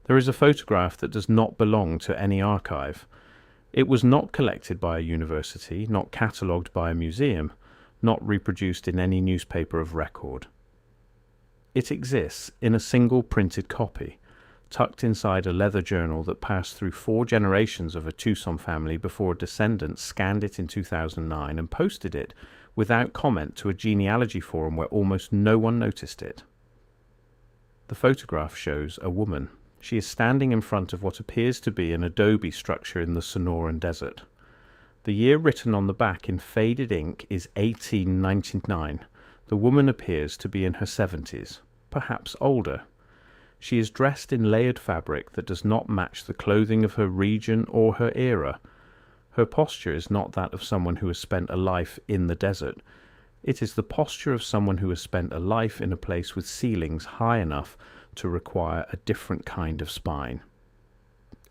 There is a photograph that does not belong to any archive. It was not collected by a university, not catalogued by a museum, not reproduced in any newspaper of record. It exists in a single printed copy, tucked inside a leather journal that passed through 4 generations of a Tucson family before a descendant scanned it in 2009 and posted it without comment to a genealogy forum where almost no one noticed it. The photograph shows a woman. She is standing in front of what appears to be an adobe structure in the Sonoran Desert. The year written on the back in faded ink is 1899. The woman appears to be in her 70s, perhaps older. She is dressed in layered fabric that does not match the clothing of her region or her era. Her posture is not that of someone who has spent a life in the desert. It is the posture of someone who has spent a life in a place with ceilings high enough to require a different kind of spine.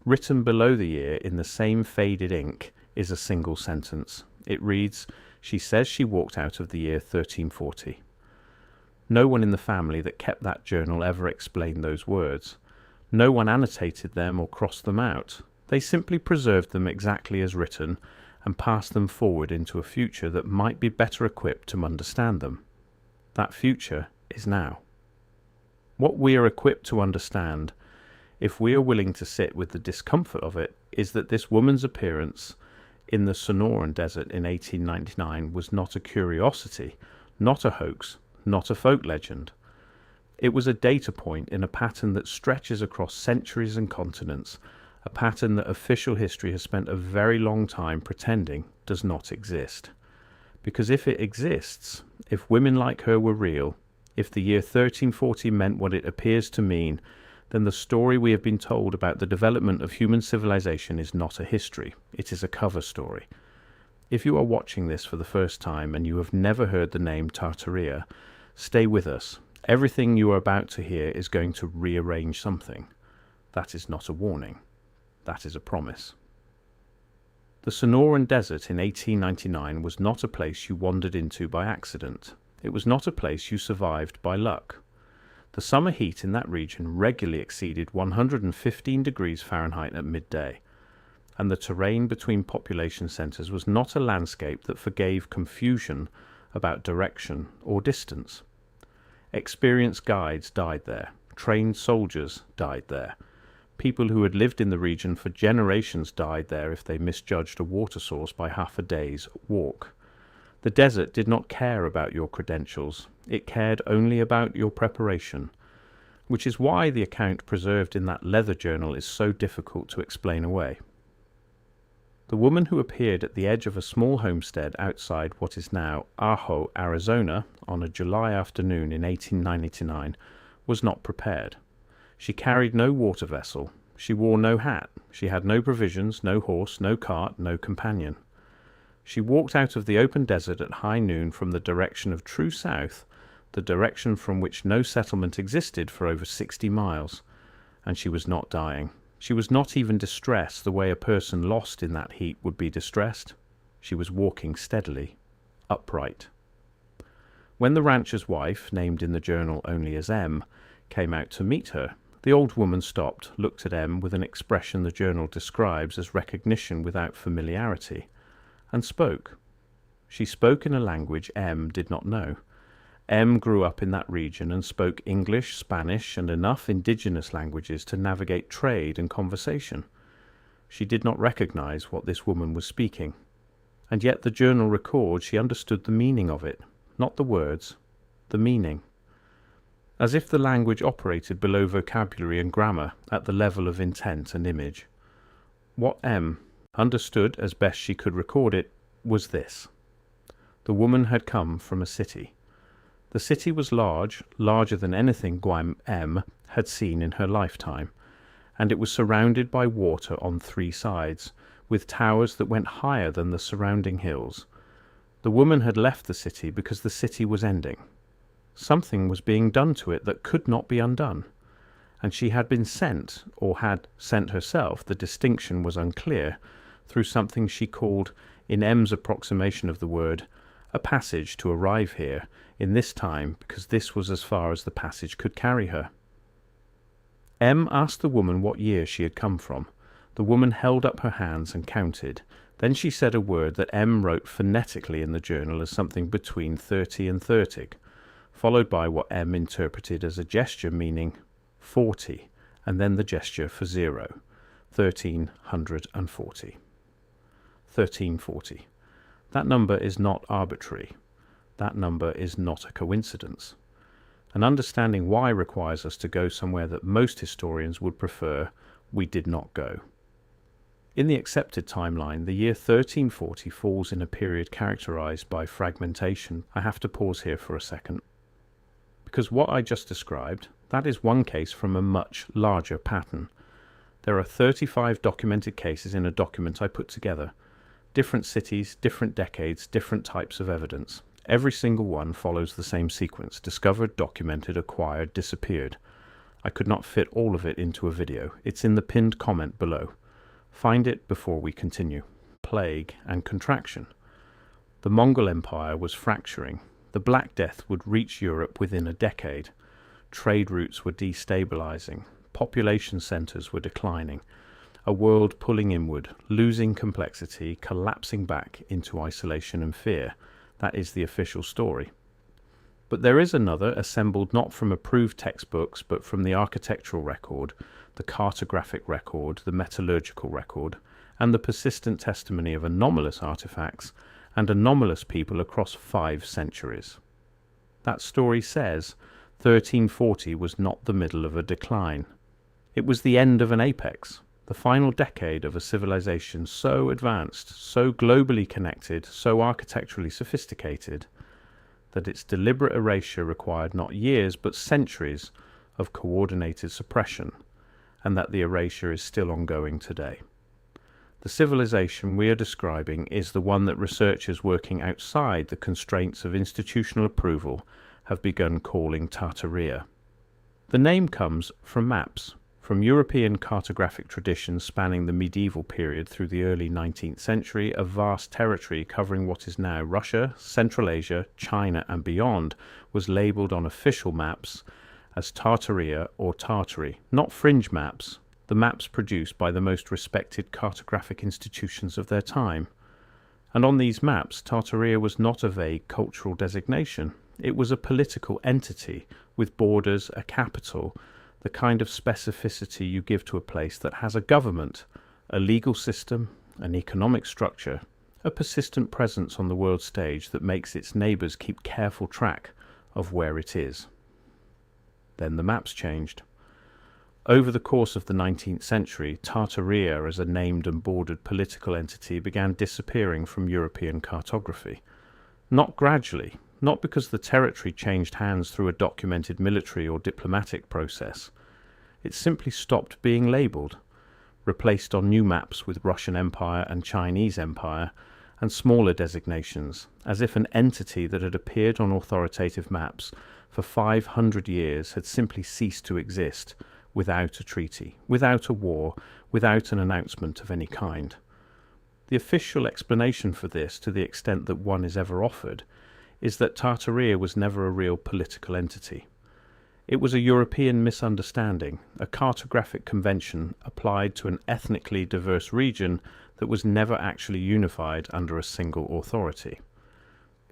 Written below the year in the same faded ink is a single sentence. It reads, "She says she walked out of the year 1340. No one in the family that kept that journal ever explained those words. No one annotated them or crossed them out. They simply preserved them exactly as written and passed them forward into a future that might be better equipped to understand them. That future is now. What we are equipped to understand, if we are willing to sit with the discomfort of it, is that this woman's appearance in the Sonoran Desert in 1899 was not a curiosity, not a hoax, not a folk legend. It was a data point in a pattern that stretches across centuries and continents, a pattern that official history has spent a very long time pretending does not exist. Because if it exists, if women like her were real, if the year 1340 meant what it appears to mean, then the story we have been told about the development of human civilization is not a history, it is a cover story. If you are watching this for the first time and you have never heard the name Tartaria, stay with us. Everything you are about to hear is going to rearrange something. That is not a warning. That is a promise. The Sonoran Desert in 1899 was not a place you wandered into by accident. It was not a place you survived by luck. The summer heat in that region regularly exceeded 115 degrees Fahrenheit at midday, and the terrain between population centres was not a landscape that forgave confusion about direction or distance. Experienced guides died there. Trained soldiers died there. People who had lived in the region for generations died there if they misjudged a water source by half a day's walk. The desert did not care about your credentials. It cared only about your preparation, which is why the account preserved in that leather journal is so difficult to explain away. The woman who appeared at the edge of a small homestead outside what is now Ajo, Arizona, on a July afternoon in 1899 was not prepared. She carried no water vessel. She wore no hat. She had no provisions, no horse, no cart, no companion. She walked out of the open desert at high noon from the direction of true south, the direction from which no settlement existed for over 60 miles, and she was not dying. She was not even distressed the way a person lost in that heat would be distressed. She was walking steadily, upright. When the rancher's wife, named in the journal only as M, came out to meet her, the old woman stopped, looked at M with an expression the journal describes as recognition without familiarity, and spoke. She spoke in a language M did not know. M grew up in that region and spoke English, Spanish, and enough indigenous languages to navigate trade and conversation. She did not recognize what this woman was speaking, and yet the journal records she understood the meaning of it, not the words, the meaning. As if the language operated below vocabulary and grammar at the level of intent and image. What M understood, as best she could record it, was this. The woman had come from a city. The city was large, larger than anything Guam M had seen in her lifetime, and it was surrounded by water on 3 sides, with towers that went higher than the surrounding hills. The woman had left the city because the city was ending. Something was being done to it that could not be undone, and she had been sent, or had sent herself, the distinction was unclear, through something she called, in M's approximation of the word, a passage to arrive here, in this time, because this was as far as the passage could carry her. M asked the woman what year she had come from. The woman held up her hands and counted. Then she said a word that M wrote phonetically in the journal as something between 30 and 30, followed by what M interpreted as a gesture meaning 40, and then the gesture for 0, 1340. 1340. That number is not arbitrary. That number is not a coincidence. And understanding why requires us to go somewhere that most historians would prefer we did not go. In the accepted timeline, the year 1340 falls in a period characterized by fragmentation. I have to pause here for a second. Because what I just described, that is one case from a much larger pattern. There are 35 documented cases in a document I put together. Different cities, different decades, different types of evidence. Every single one follows the same sequence: discovered, documented, acquired, disappeared. I could not fit all of it into a video. It's in the pinned comment below. Find it before we continue. Plague and contraction. The Mongol Empire was fracturing. The Black Death would reach Europe within a decade. Trade routes were destabilizing. Population centers were declining. A world pulling inward, losing complexity, collapsing back into isolation and fear. That is the official story. But there is another, assembled not from approved textbooks, but from the architectural record, the cartographic record, the metallurgical record, and the persistent testimony of anomalous artifacts and anomalous people across 5 centuries. That story says 1340 was not the middle of a decline. It was the end of an apex, the final decade of a civilization so advanced, so globally connected, so architecturally sophisticated, that its deliberate erasure required not years but centuries of coordinated suppression, and that the erasure is still ongoing today. The civilization we are describing is the one that researchers working outside the constraints of institutional approval have begun calling Tartaria. The name comes from maps, from European cartographic traditions spanning the medieval period through the early 19th century. A vast territory covering what is now Russia, Central Asia, China and beyond was labelled on official maps as Tartaria or Tartary, not fringe maps, the maps produced by the most respected cartographic institutions of their time. And on these maps, Tartaria was not a vague cultural designation. It was a political entity with borders, a capital, the kind of specificity you give to a place that has a government, a legal system, an economic structure, a persistent presence on the world stage that makes its neighbours keep careful track of where it is. Then the maps changed. Over the course of the 19th century, Tartaria as a named and bordered political entity began disappearing from European cartography. Not gradually, not because the territory changed hands through a documented military or diplomatic process. It simply stopped being labelled, replaced on new maps with Russian Empire and Chinese Empire, and smaller designations, as if an entity that had appeared on authoritative maps for 500 years had simply ceased to exist, without a treaty, without a war, without an announcement of any kind. The official explanation for this, to the extent that one is ever offered, is that Tartaria was never a real political entity. It was a European misunderstanding, a cartographic convention applied to an ethnically diverse region that was never actually unified under a single authority.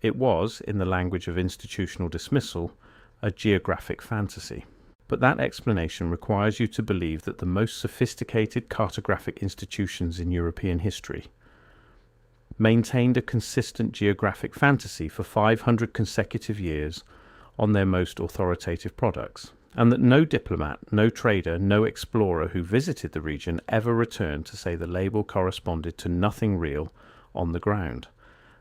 It was, in the language of institutional dismissal, a geographic fantasy. But that explanation requires you to believe that the most sophisticated cartographic institutions in European history maintained a consistent geographic fantasy for 500 consecutive years on their most authoritative products, and that no diplomat, no trader, no explorer who visited the region ever returned to say the label corresponded to nothing real on the ground.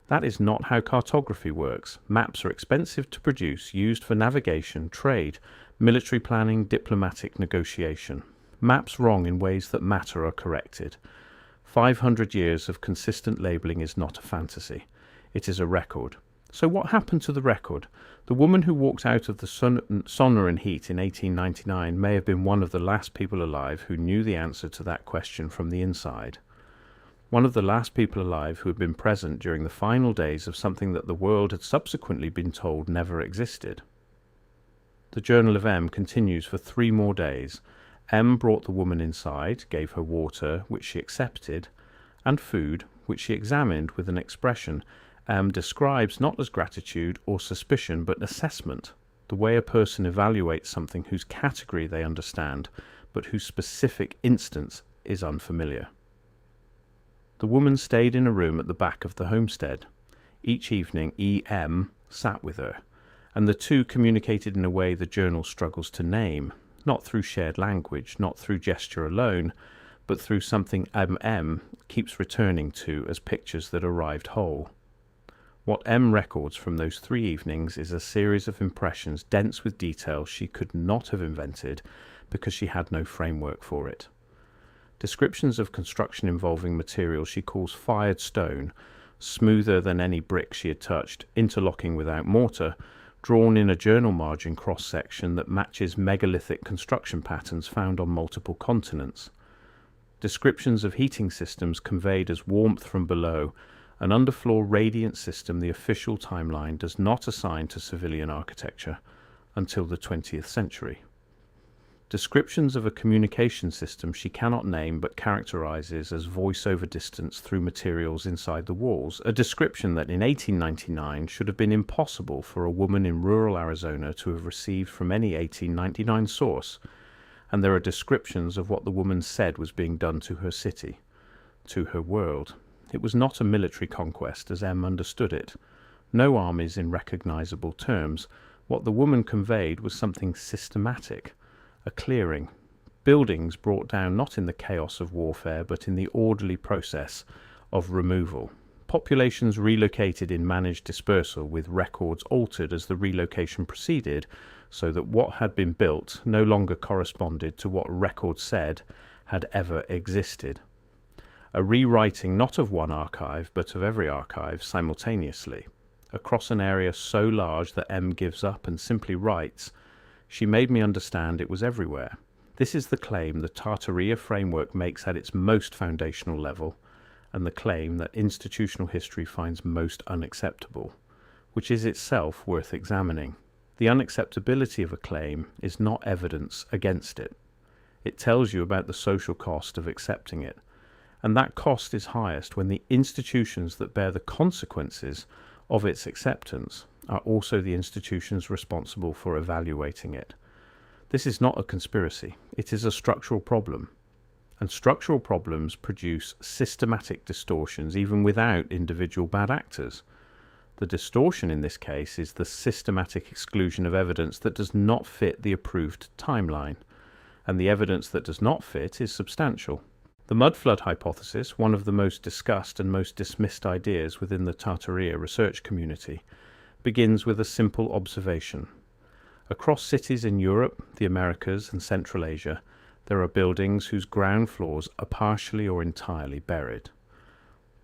That is not how cartography works. Maps are expensive to produce, used for navigation, trade, military planning, diplomatic negotiation. Maps wrong in ways that matter are corrected. 500 years of consistent labelling is not a fantasy. It is a record. So what happened to the record? The woman who walked out of the Sonoran heat in 1899 may have been one of the last people alive who knew the answer to that question from the inside. One of the last people alive who had been present during the final days of something that the world had subsequently been told never existed. The Journal of M continues for 3 more days. M brought the woman inside, gave her water, which she accepted, and food, which she examined with an expression M describes not as gratitude or suspicion, but assessment, the way a person evaluates something whose category they understand, but whose specific instance is unfamiliar. The woman stayed in a room at the back of the homestead. Each evening, E.M. sat with her, and the two communicated in a way the journal struggles to name, not through shared language, not through gesture alone, but through something M.M. keeps returning to as pictures that arrived whole. What M records from those 3 evenings is a series of impressions dense with details she could not have invented because she had no framework for it. Descriptions of construction involving materials she calls fired stone, smoother than any brick she had touched, interlocking without mortar, drawn in a journal margin cross-section that matches megalithic construction patterns found on multiple continents. Descriptions of heating systems conveyed as warmth from below, an underfloor radiant system the official timeline does not assign to civilian architecture until the 20th century. Descriptions of a communication system she cannot name but characterizes as voice over distance through materials inside the walls, a description that in 1899 should have been impossible for a woman in rural Arizona to have received from any 1899 source, and there are descriptions of what the woman said was being done to her city, to her world. It was not a military conquest as M understood it. No armies in recognizable terms. What the woman conveyed was something systematic, a clearing, buildings brought down not in the chaos of warfare but in the orderly process of removal, populations relocated in managed dispersal with records altered as the relocation proceeded so that what had been built no longer corresponded to what records said had ever existed. A rewriting not of one archive but of every archive simultaneously, across an area so large that M gives up and simply writes, "She made me understand it was everywhere." This is the claim the Tartaria framework makes at its most foundational level, and the claim that institutional history finds most unacceptable, which is itself worth examining. The unacceptability of a claim is not evidence against it. It tells you about the social cost of accepting it, and that cost is highest when the institutions that bear the consequences of its acceptance are also the institutions responsible for evaluating it. This is not a conspiracy, it is a structural problem. And structural problems produce systematic distortions even without individual bad actors. The distortion in this case is the systematic exclusion of evidence that does not fit the approved timeline, and the evidence that does not fit is substantial. The mud flood hypothesis, one of the most discussed and most dismissed ideas within the Tartaria research community, begins with a simple observation. Across cities in Europe, the Americas, and Central Asia, there are buildings whose ground floors are partially or entirely buried.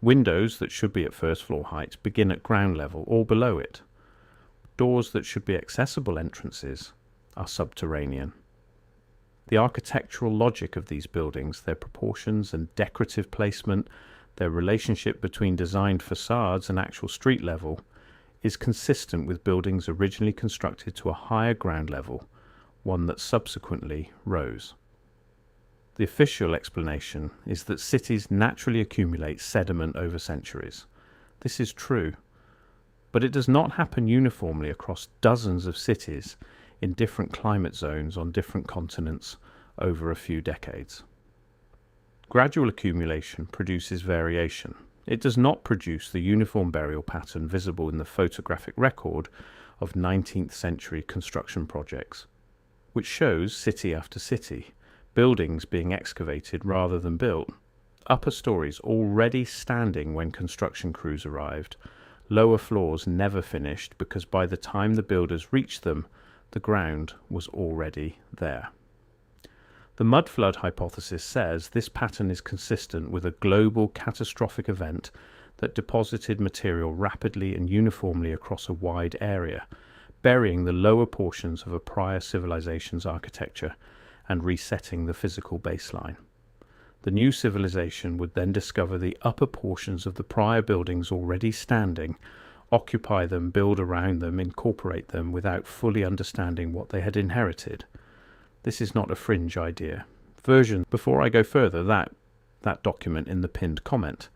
Windows that should be at first floor height begin at ground level or below it. Doors that should be accessible entrances are subterranean. The architectural logic of these buildings, their proportions and decorative placement, their relationship between designed facades and actual street level, is consistent with buildings originally constructed to a higher ground level, one that subsequently rose. The official explanation is that cities naturally accumulate sediment over centuries. This is true, but it does not happen uniformly across dozens of cities in different climate zones on different continents over a few decades. Gradual accumulation produces variation. It does not produce the uniform burial pattern visible in the photographic record of 19th century construction projects, which shows city after city, buildings being excavated rather than built, upper stories already standing when construction crews arrived, lower floors never finished because by the time the builders reached them, the ground was already there. The mud flood hypothesis says this pattern is consistent with a global catastrophic event that deposited material rapidly and uniformly across a wide area, burying the lower portions of a prior civilization's architecture and resetting the physical baseline. The new civilization would then discover the upper portions of the prior buildings already standing, occupy them, build around them, incorporate them without fully understanding what they had inherited. This is not a fringe idea. version. Before I go further, that document in the pinned comment.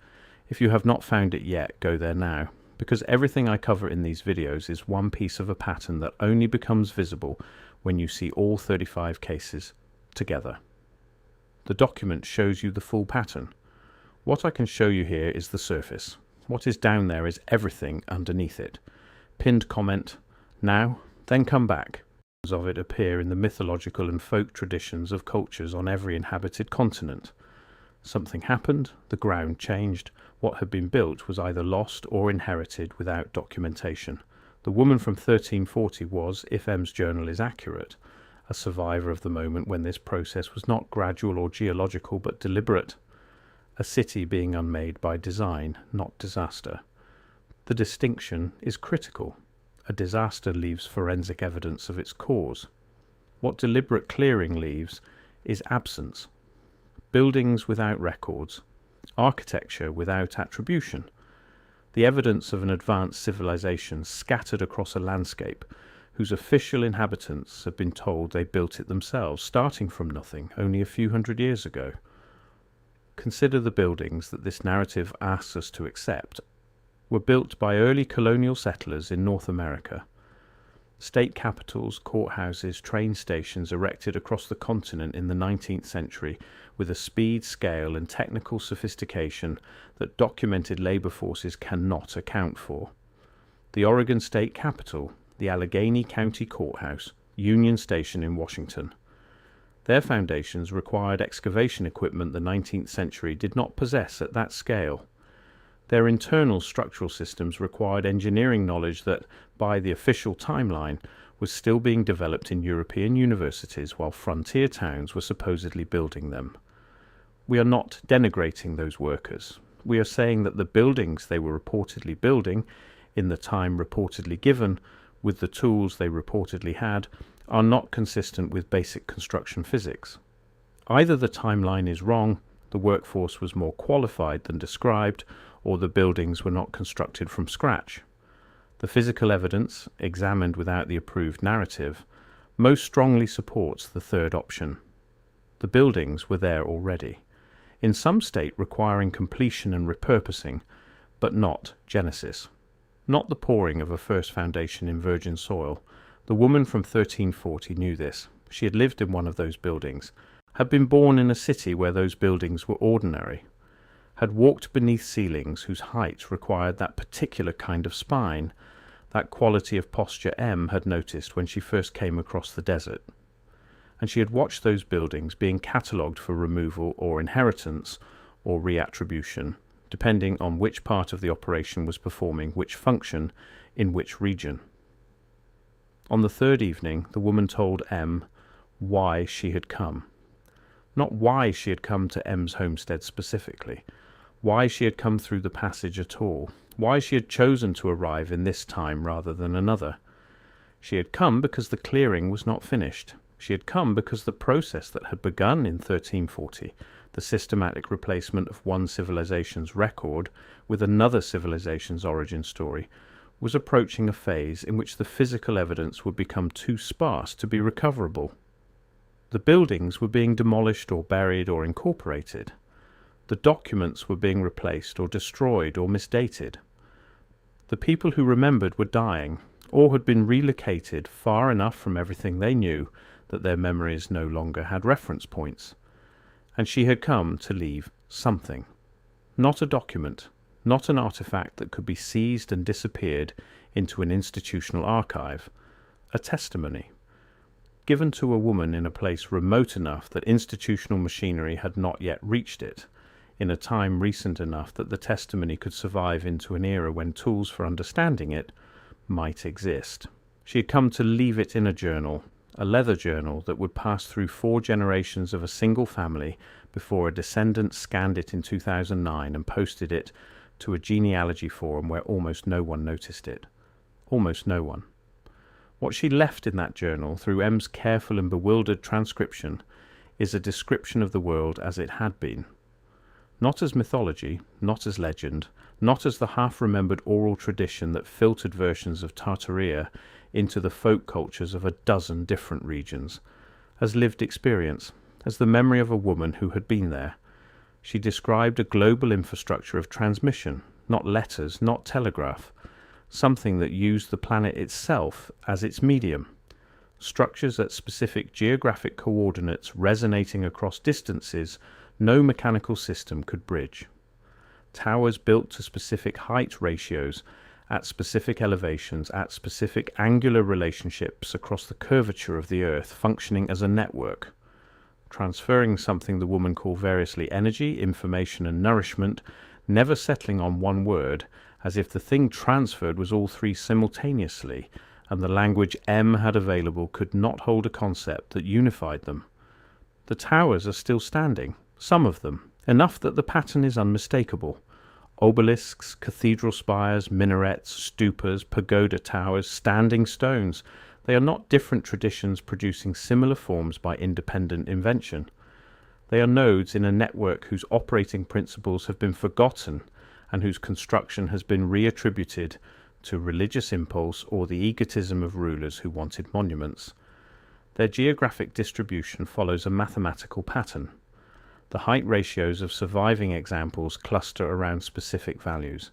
If you have not found it yet, go there now, because everything I cover in these videos is one piece of a pattern that only becomes visible when you see all 35 cases together. The document shows you the full pattern. What I can show you here is the surface. What is down there is everything underneath it. Pinned comment, now, then come back. Of it appear in the mythological and folk traditions of cultures on every inhabited continent. Something happened, the ground changed, what had been built was either lost or inherited without documentation. The woman from 1340 was, if M's journal is accurate, a survivor of the moment when this process was not gradual or geological but deliberate. A city being unmade by design, not disaster. The distinction is critical. A disaster leaves forensic evidence of its cause. What deliberate clearing leaves is absence. Buildings without records, architecture without attribution, the evidence of an advanced civilization scattered across a landscape whose official inhabitants have been told they built it themselves, starting from nothing only a few hundred years ago. Consider the buildings that this narrative asks us to accept were built by early colonial settlers in North America. State capitals, courthouses, train stations erected across the continent in the 19th century with a speed, scale and technical sophistication that documented labor forces cannot account for. The Oregon State Capitol, the Allegheny County Courthouse, Union Station in Washington. Their foundations required excavation equipment the 19th century did not possess at that scale. Their internal structural systems required engineering knowledge that, by the official timeline, was still being developed in European universities while frontier towns were supposedly building them. We are not denigrating those workers. We are saying that the buildings they were reportedly building, in the time reportedly given, with the tools they reportedly had, are not consistent with basic construction physics. Either the timeline is wrong, the workforce was more qualified than described, or the buildings were not constructed from scratch. The physical evidence, examined without the approved narrative, most strongly supports the third option. The buildings were there already, in some state requiring completion and repurposing, but not genesis. Not the pouring of a first foundation in virgin soil. The woman from 1340 knew this. She had lived in one of those buildings, had been born in a city where those buildings were ordinary, had walked beneath ceilings whose height required that particular kind of spine, that quality of posture M had noticed when she first came across the desert. And she had watched those buildings being catalogued for removal or inheritance or reattribution, depending on which part of the operation was performing which function in which region. On the third evening, the woman told M why she had come. Not why she had come to M's homestead specifically, why she had come through the passage at all, why she had chosen to arrive in this time rather than another. She had come because the clearing was not finished. She had come because the process that had begun in 1340, the systematic replacement of one civilization's record with another civilization's origin story, was approaching a phase in which the physical evidence would become too sparse to be recoverable. The buildings were being demolished or buried or incorporated. The documents were being replaced or destroyed or misdated. The people who remembered were dying, or had been relocated far enough from everything they knew that their memories no longer had reference points. And she had come to leave something. Not a document, not an artifact that could be seized and disappeared into an institutional archive. A testimony, given to a woman in a place remote enough that institutional machinery had not yet reached it, in a time recent enough that the testimony could survive into an era when tools for understanding it might exist. She had come to leave it in a journal, a leather journal that would pass through 4 generations of a single family before a descendant scanned it in 2009 and posted it to a genealogy forum where almost no one noticed it. Almost no one. What she left in that journal, through M's careful and bewildered transcription, is a description of the world as it had been. Not as mythology, not as legend, not as the half-remembered oral tradition that filtered versions of Tartaria into the folk cultures of a dozen different regions, as lived experience, as the memory of a woman who had been there. She described a global infrastructure of transmission, not letters, not telegraph, something that used the planet itself as its medium. Structures at specific geographic coordinates resonating across distances no mechanical system could bridge. Towers built to specific height ratios, at specific elevations, at specific angular relationships across the curvature of the Earth, functioning as a network. Transferring something the woman called variously energy, information and nourishment, never settling on one word, as if the thing transferred was all three simultaneously, and the language M had available could not hold a concept that unified them. The towers are still standing, some of them, enough that the pattern is unmistakable. Obelisks, cathedral spires, minarets, stupas, pagoda towers, standing stones. They are not different traditions producing similar forms by independent invention. They are nodes in a network whose operating principles have been forgotten and whose construction has been reattributed to religious impulse or the egotism of rulers who wanted monuments. Their geographic distribution follows a mathematical pattern. The height ratios of surviving examples cluster around specific values.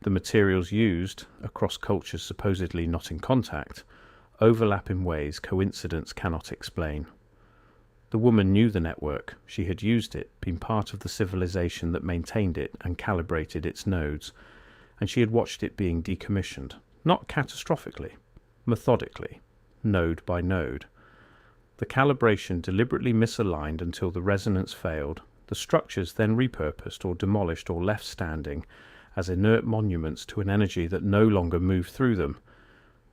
The materials used, across cultures supposedly not in contact, overlap in ways coincidence cannot explain. The woman knew the network. She had used it, been part of the civilization that maintained it and calibrated its nodes, and she had watched it being decommissioned, not catastrophically, methodically, node by node. The calibration deliberately misaligned until the resonance failed, the structures then repurposed or demolished or left standing as inert monuments to an energy that no longer moved through them,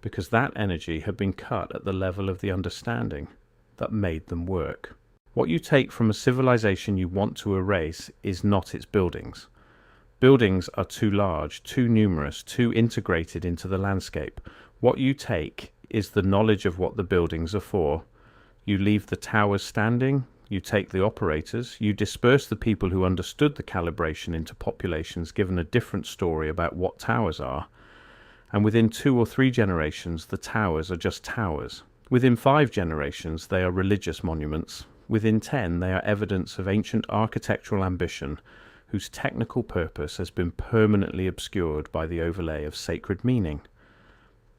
because that energy had been cut at the level of the understanding that made them work. What you take from a civilization you want to erase is not its buildings. Buildings are too large, too numerous, too integrated into the landscape. What you take is the knowledge of what the buildings are for. You leave the towers standing, you take the operators, you disperse the people who understood the calibration into populations given a different story about what towers are, and within 2 or 3 generations the towers are just towers. Within 5 generations they are religious monuments. Within 10 they are evidence of ancient architectural ambition whose technical purpose has been permanently obscured by the overlay of sacred meaning.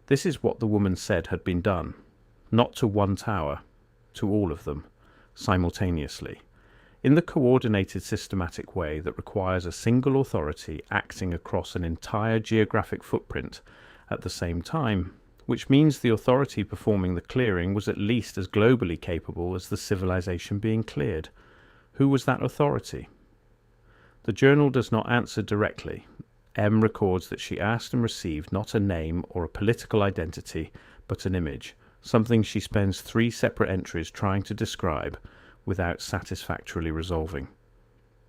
This is what the woman said had been done, not to one tower, to all of them, simultaneously, in the coordinated systematic way that requires a single authority acting across an entire geographic footprint at the same time, which means the authority performing the clearing was at least as globally capable as the civilization being cleared. Who was that authority? The journal does not answer directly. M records that she asked and received not a name or a political identity, but an image, something she spends 3 separate entries trying to describe without satisfactorily resolving.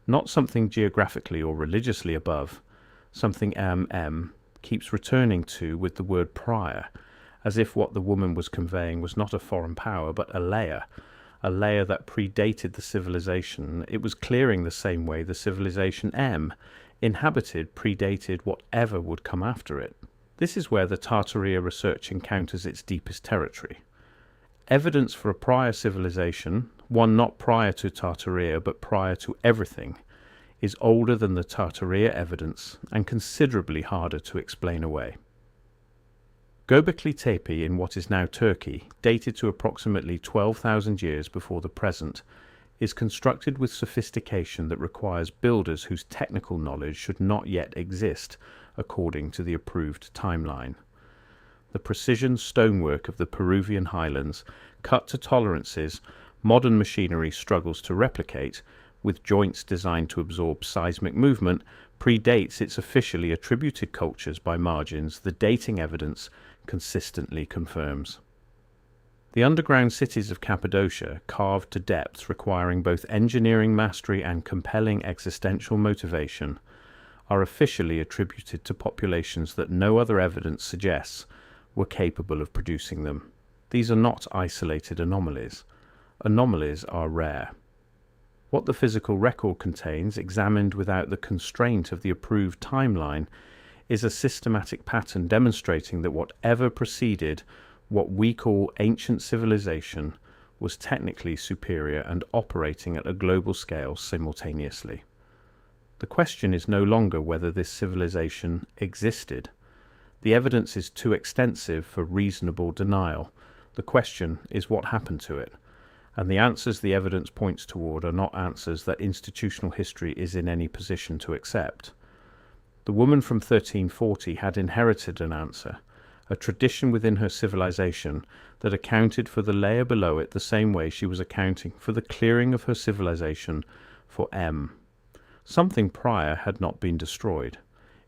Not something geographically or religiously above, something M keeps returning to with the word prior, as if what the woman was conveying was not a foreign power but a layer that predated the civilization. It was clearing the same way the civilization M, inhabited, predated whatever would come after it. This is where the Tartaria research encounters its deepest territory. Evidence for a prior civilization, one not prior to Tartaria but prior to everything, is older than the Tartaria evidence and considerably harder to explain away. Göbekli Tepe in what is now Turkey, dated to approximately 12,000 years before the present, is constructed with sophistication that requires builders whose technical knowledge should not yet exist according to the approved timeline. The precision stonework of the Peruvian highlands, cut to tolerances modern machinery struggles to replicate, with joints designed to absorb seismic movement, predates its officially attributed cultures by margins the dating evidence consistently confirms. The underground cities of Cappadocia, carved to depths requiring both engineering mastery and compelling existential motivation, are officially attributed to populations that no other evidence suggests were capable of producing them. These are not isolated anomalies. Anomalies are rare. What the physical record contains, examined without the constraint of the approved timeline, is a systematic pattern demonstrating that whatever preceded what we call ancient civilization was technically superior and operating at a global scale simultaneously. The question is no longer whether this civilization existed. The evidence is too extensive for reasonable denial. The question is what happened to it, and the answers the evidence points toward are not answers that institutional history is in any position to accept. The woman from 1340 had inherited an answer, a tradition within her civilization that accounted for the layer below it the same way she was accounting for the clearing of her civilization for M. Something prior had not been destroyed.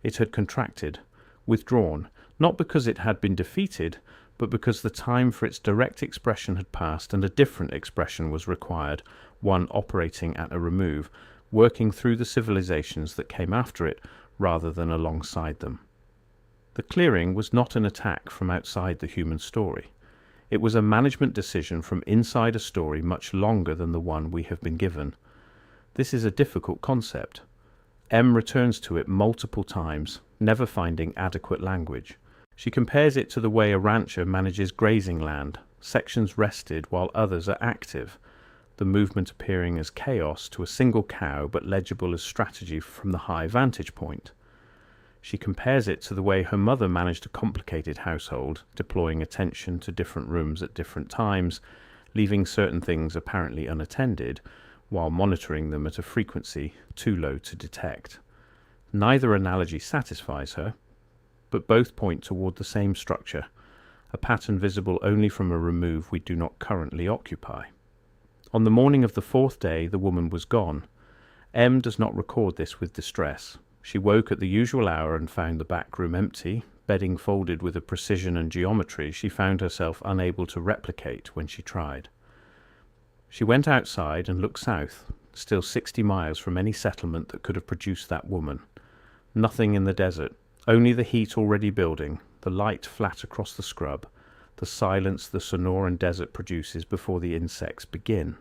It had contracted, withdrawn, not because it had been defeated, but because the time for its direct expression had passed and a different expression was required, one operating at a remove, working through the civilizations that came after it rather than alongside them. The clearing was not an attack from outside the human story. It was a management decision from inside a story much longer than the one we have been given. This is a difficult concept. M returns to it multiple times, never finding adequate language. She compares it to the way a rancher manages grazing land, sections rested while others are active, the movement appearing as chaos to a single cow but legible as strategy from the high vantage point. She compares it to the way her mother managed a complicated household, deploying attention to different rooms at different times, leaving certain things apparently unattended, while monitoring them at a frequency too low to detect. Neither analogy satisfies her, but both point toward the same structure, a pattern visible only from a remove we do not currently occupy. On the morning of the fourth day, the woman was gone. M does not record this with distress. She woke at the usual hour and found the back room empty, bedding folded with a precision and geometry she found herself unable to replicate when she tried. She went outside and looked south, still 60 miles from any settlement that could have produced that woman. Nothing in the desert, only the heat already building, the light flat across the scrub, the silence the Sonoran Desert produces before the insects begin.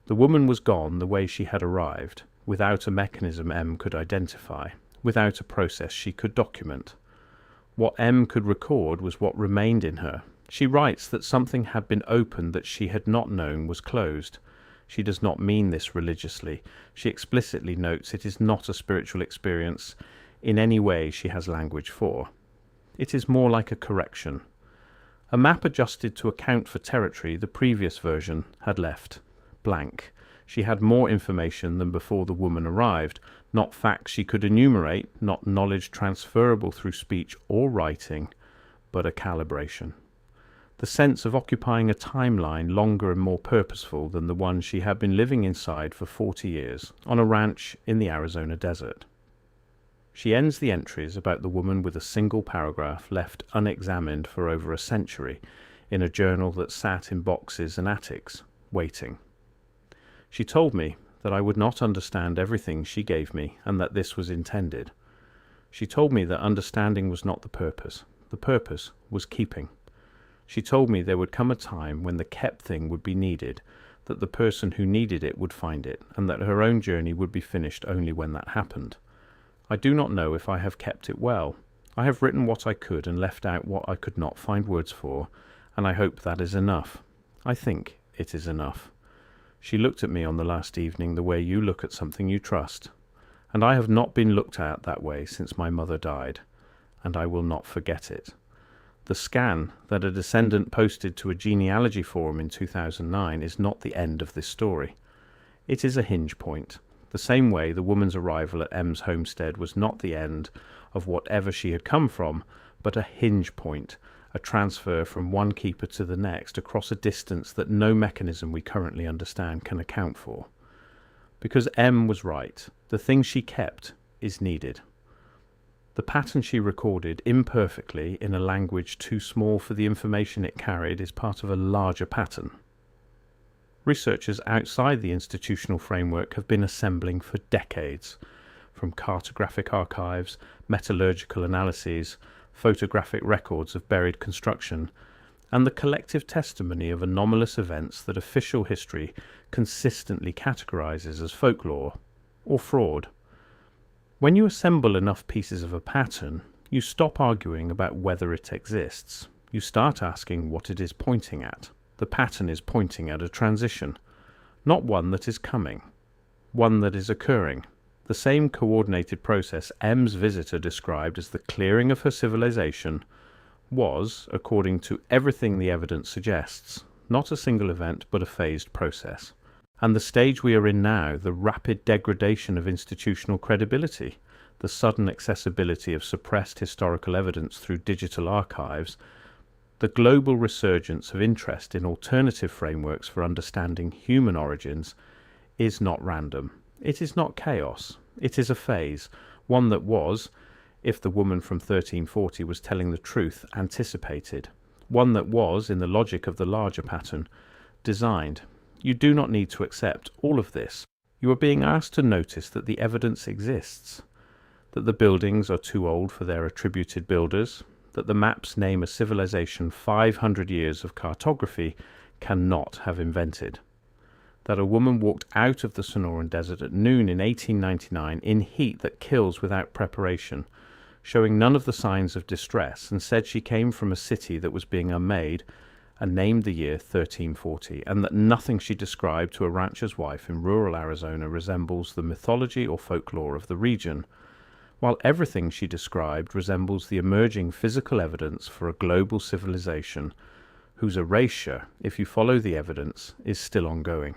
The woman was gone the way she had arrived, without a mechanism M could identify, without a process she could document. What M could record was what remained in her. She writes that something had been opened that she had not known was closed. She does not mean this religiously. She explicitly notes it is not a spiritual experience in any way she has language for. It is more like a correction. A map adjusted to account for territory the previous version had left blank. She had more information than before the woman arrived, not facts she could enumerate, not knowledge transferable through speech or writing, but a calibration. The sense of occupying a timeline longer and more purposeful than the one she had been living inside for 40 years, on a ranch in the Arizona desert. She ends the entries about the woman with a single paragraph left unexamined for over a century in a journal that sat in boxes and attics, waiting. She told me that I would not understand everything she gave me and that this was intended. She told me that understanding was not the purpose. The purpose was keeping. She told me there would come a time when the kept thing would be needed, that the person who needed it would find it, and that her own journey would be finished only when that happened. I do not know if I have kept it well. I have written what I could and left out what I could not find words for, and I hope that is enough. I think it is enough. She looked at me on the last evening the way you look at something you trust, and I have not been looked at that way since my mother died, and I will not forget it. The scan that a descendant posted to a genealogy forum in 2009 is not the end of this story. It is a hinge point, the same way the woman's arrival at M's homestead was not the end of whatever she had come from, but a hinge point, a transfer from one keeper to the next across a distance that no mechanism we currently understand can account for. Because M was right, the thing she kept is needed. The pattern she recorded imperfectly in a language too small for the information it carried is part of a larger pattern. Researchers outside the institutional framework have been assembling for decades, from cartographic archives, metallurgical analyses, photographic records of buried construction, and the collective testimony of anomalous events that official history consistently categorizes as folklore or fraud. When you assemble enough pieces of a pattern, you stop arguing about whether it exists. You start asking what it is pointing at. The pattern is pointing at a transition, not one that is coming, one that is occurring. The same coordinated process M's visitor described as the clearing of her civilization was, according to everything the evidence suggests, not a single event but a phased process. And the stage we are in now, the rapid degradation of institutional credibility, the sudden accessibility of suppressed historical evidence through digital archives, the global resurgence of interest in alternative frameworks for understanding human origins, is not random. It is not chaos. It is a phase, one that was, if the woman from 1340 was telling the truth, anticipated, one that was, in the logic of the larger pattern, designed. You do not need to accept all of this. You are being asked to notice that the evidence exists, that the buildings are too old for their attributed builders, that the maps name a civilization 500 years of cartography cannot have invented, that a woman walked out of the Sonoran Desert at noon in 1899 in heat that kills without preparation, showing none of the signs of distress, and said she came from a city that was being unmade, and named the year 1340, and that nothing she described to a rancher's wife in rural Arizona resembles the mythology or folklore of the region, while everything she described resembles the emerging physical evidence for a global civilization whose erasure, if you follow the evidence, is still ongoing.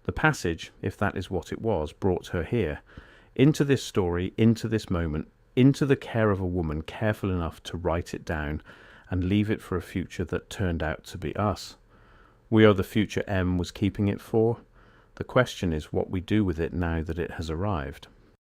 The passage, if that is what it was, brought her here, into this story, into this moment, into the care of a woman careful enough to write it down and leave it for a future that turned out to be us. We are the future M was keeping it for. The question is what we do with it now that it has arrived.